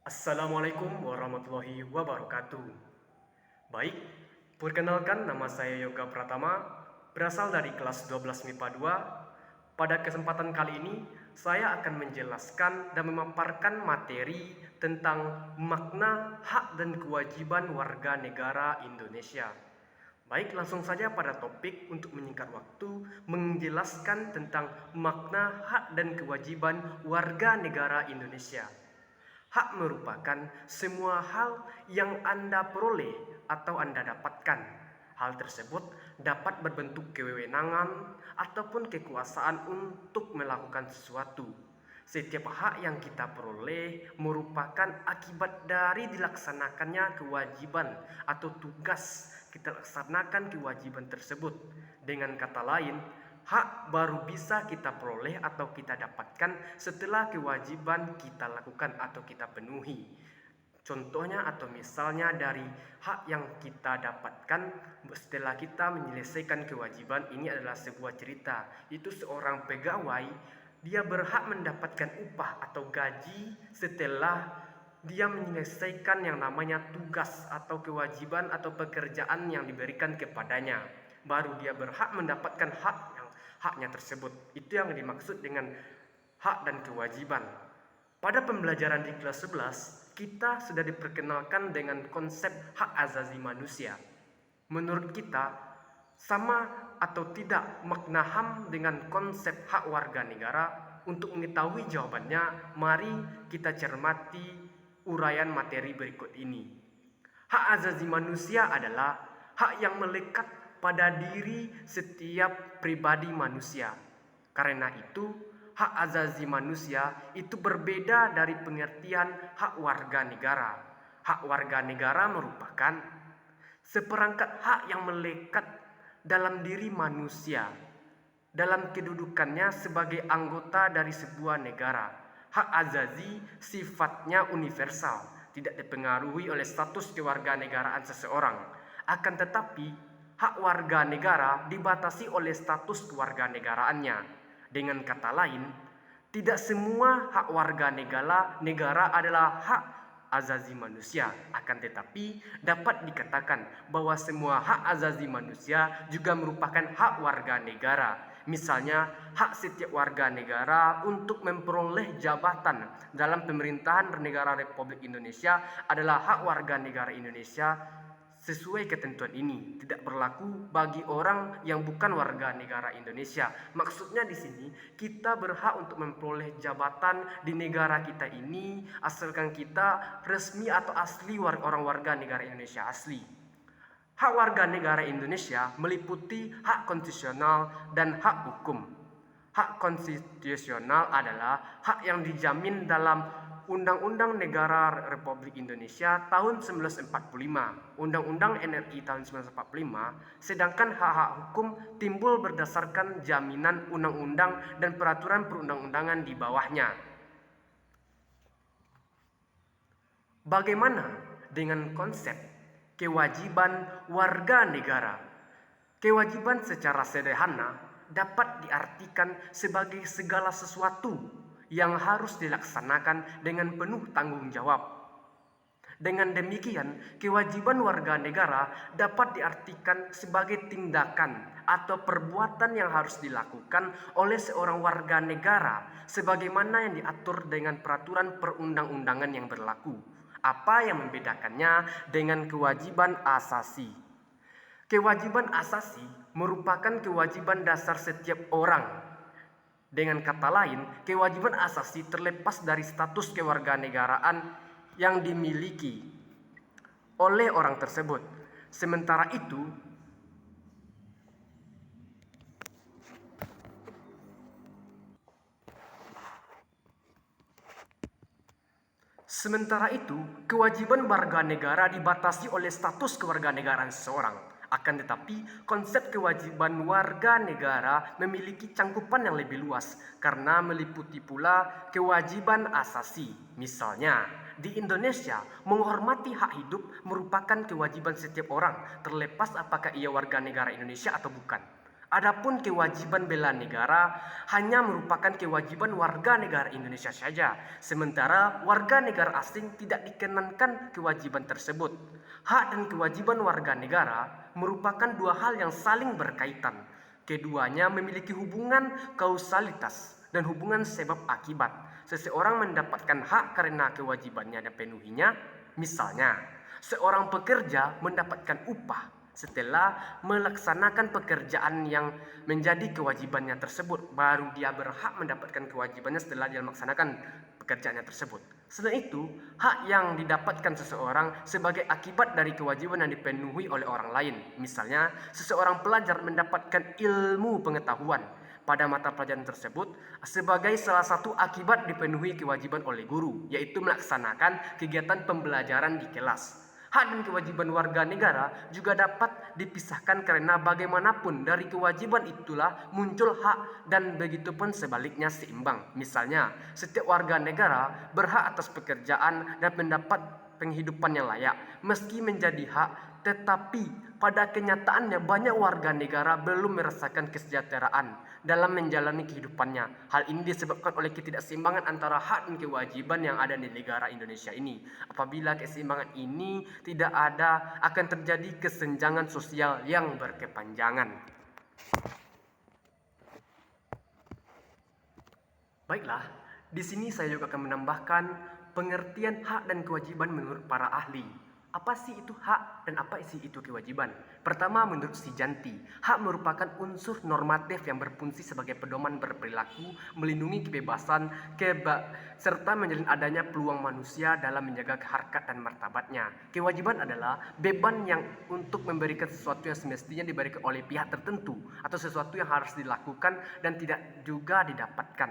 Assalamualaikum warahmatullahi wabarakatuh. Baik, perkenalkan nama saya Yoga Pratama, berasal dari kelas 12 MIPA 2. Pada kesempatan kali ini, saya akan menjelaskan dan memaparkan materi tentang makna hak dan kewajiban warga negara Indonesia. Baik, langsung saja pada topik untuk menyingkat waktu, menjelaskan tentang makna hak dan kewajiban warga negara Indonesia. Hak merupakan semua hal yang Anda peroleh atau Anda dapatkan. Hal tersebut dapat berbentuk kewenangan ataupun kekuasaan untuk melakukan sesuatu. Setiap hak yang kita peroleh merupakan akibat dari dilaksanakannya kewajiban atau tugas kita laksanakan kewajiban tersebut. Dengan kata lain, hak baru bisa kita peroleh atau kita dapatkan setelah kewajiban kita lakukan atau kita penuhi. Contohnya atau misalnya dari hak yang kita dapatkan setelah kita menyelesaikan kewajiban, ini adalah sebuah cerita. Itu seorang pegawai, dia berhak mendapatkan upah atau gaji setelah dia menyelesaikan yang namanya tugas atau kewajiban atau pekerjaan yang diberikan kepadanya. Baru dia berhak mendapatkan haknya tersebut. Itu yang dimaksud dengan hak dan kewajiban. Pada pembelajaran di kelas 11, kita sudah diperkenalkan dengan konsep hak asasi manusia. Menurut kita, sama atau tidak makna HAM dengan konsep hak warga negara? Untuk mengetahui jawabannya, mari kita cermati uraian materi berikut ini. Hak asasi manusia adalah hak yang melekat pada diri setiap pribadi manusia. Karena itu, hak asasi manusia itu berbeda dari pengertian hak warga negara. Hak warga negara merupakan seperangkat hak yang melekat dalam diri manusia, dalam kedudukannya sebagai anggota dari sebuah negara. Hak asasi sifatnya universal, tidak dipengaruhi oleh status kewarganegaraan seseorang. Akan tetapi, hak warga negara dibatasi oleh status kewarganegaraannya. Dengan kata lain, tidak semua hak warga negara adalah hak asasi manusia. Akan tetapi, dapat dikatakan bahwa semua hak asasi manusia juga merupakan hak warga negara. Misalnya, hak setiap warga negara untuk memperoleh jabatan dalam pemerintahan negara Republik Indonesia adalah hak warga negara Indonesia. Sesuai ketentuan ini tidak berlaku bagi orang yang bukan warga negara Indonesia. Maksudnya di sini kita berhak untuk memperoleh jabatan di negara kita ini asalkan kita resmi atau asli orang warga negara Indonesia asli. Hak warga negara Indonesia meliputi hak konstitusional dan hak hukum. Hak konstitusional adalah hak yang dijamin dalam Undang-Undang Negara Republik Indonesia tahun 1945, Undang-Undang NRI tahun 1945, sedangkan hak-hak hukum timbul berdasarkan jaminan undang-undang dan peraturan perundang-undangan di bawahnya. Bagaimana dengan konsep kewajiban warga negara? Kewajiban secara sederhana dapat diartikan sebagai segala sesuatu yang harus dilaksanakan dengan penuh tanggung jawab. Dengan demikian, kewajiban warga negara dapat diartikan sebagai tindakan atau perbuatan yang harus dilakukan oleh seorang warga negara sebagaimana yang diatur dengan peraturan perundang-undangan yang berlaku. Apa yang membedakannya dengan kewajiban asasi? Kewajiban asasi merupakan kewajiban dasar setiap orang. Dengan kata lain, kewajiban asasi terlepas dari status kewarganegaraan yang dimiliki oleh orang tersebut. Sementara itu, kewajiban warga negara dibatasi oleh status kewarganegaraan seseorang. Akan tetapi, konsep kewajiban warga negara memiliki cangkupan yang lebih luas karena meliputi pula kewajiban asasi. Misalnya, di Indonesia, menghormati hak hidup merupakan kewajiban setiap orang, terlepas apakah ia warga negara Indonesia atau bukan. Adapun kewajiban bela negara hanya merupakan kewajiban warga negara Indonesia saja, sementara warga negara asing tidak dikenakan kewajiban tersebut. Hak dan kewajiban warga negara merupakan dua hal yang saling berkaitan. Keduanya memiliki hubungan kausalitas dan hubungan sebab akibat. Seseorang mendapatkan hak karena kewajibannya dipenuhinya, misalnya seorang pekerja mendapatkan upah setelah melaksanakan pekerjaan yang menjadi kewajibannya tersebut, baru dia berhak mendapatkan kewajibannya setelah dia melaksanakan pekerjaannya tersebut. Selain itu, hak yang didapatkan seseorang sebagai akibat dari kewajiban yang dipenuhi oleh orang lain. Misalnya, seseorang pelajar mendapatkan ilmu pengetahuan pada mata pelajaran tersebut sebagai salah satu akibat dipenuhi kewajiban oleh guru, yaitu melaksanakan kegiatan pembelajaran di kelas. Hak dan kewajiban warga negara juga dapat dipisahkan karena bagaimanapun dari kewajiban itulah muncul hak dan begitupun sebaliknya seimbang. Misalnya, setiap warga negara berhak atas pekerjaan dan mendapat penghidupan yang layak meski menjadi hak, tetapi pada kenyataannya banyak warga negara belum merasakan kesejahteraan dalam menjalani kehidupannya. Hal ini disebabkan oleh ketidakseimbangan antara hak dan kewajiban yang ada di negara Indonesia ini. Apabila keseimbangan ini tidak ada, akan terjadi kesenjangan sosial yang berkepanjangan. Baiklah, di sini saya juga akan menambahkan pengertian hak dan kewajiban menurut para ahli. Apa sih itu hak dan apa sih itu kewajiban? Pertama, menurut Sijanti, hak merupakan unsur normatif yang berfungsi sebagai pedoman berperilaku, melindungi kebebasan, serta menjalin adanya peluang manusia dalam menjaga harkat dan martabatnya. Kewajiban adalah beban yang untuk memberikan sesuatu yang semestinya diberikan oleh pihak tertentu atau sesuatu yang harus dilakukan dan tidak juga didapatkan.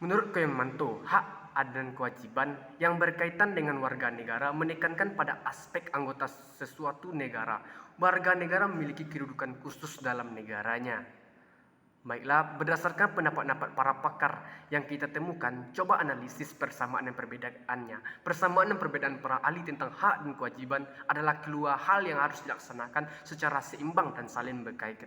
Menurut Kemenko, hak dan kewajiban yang berkaitan dengan warga negara menekankan pada aspek anggota sesuatu negara. Warga negara memiliki kedudukan khusus dalam negaranya. Baiklah, berdasarkan pendapat para pakar yang kita temukan, coba analisis persamaan dan perbedaannya. Persamaan dan perbedaan para ahli tentang hak dan kewajiban adalah kedua hal yang harus dilaksanakan secara seimbang dan saling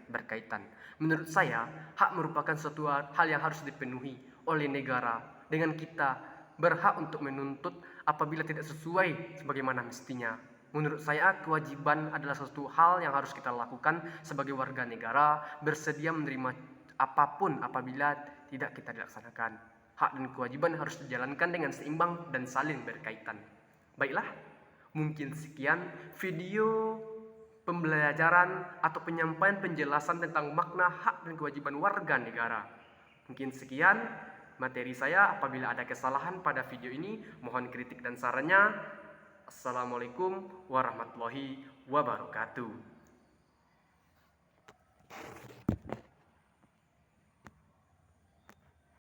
berkaitan. Menurut saya, hak merupakan suatu hal yang harus dipenuhi oleh negara dengan kita berhak untuk menuntut apabila tidak sesuai sebagaimana mestinya. Menurut saya, kewajiban adalah suatu hal yang harus kita lakukan sebagai warga negara, bersedia menerima apapun apabila tidak kita dilaksanakan. Hak dan kewajiban harus dijalankan dengan seimbang dan saling berkaitan. Baiklah, mungkin sekian video pembelajaran atau penyampaian penjelasan tentang makna hak dan kewajiban warga negara. Mungkin sekian materi saya. Apabila ada kesalahan pada video ini, mohon kritik dan sarannya. Assalamualaikum warahmatullahi wabarakatuh.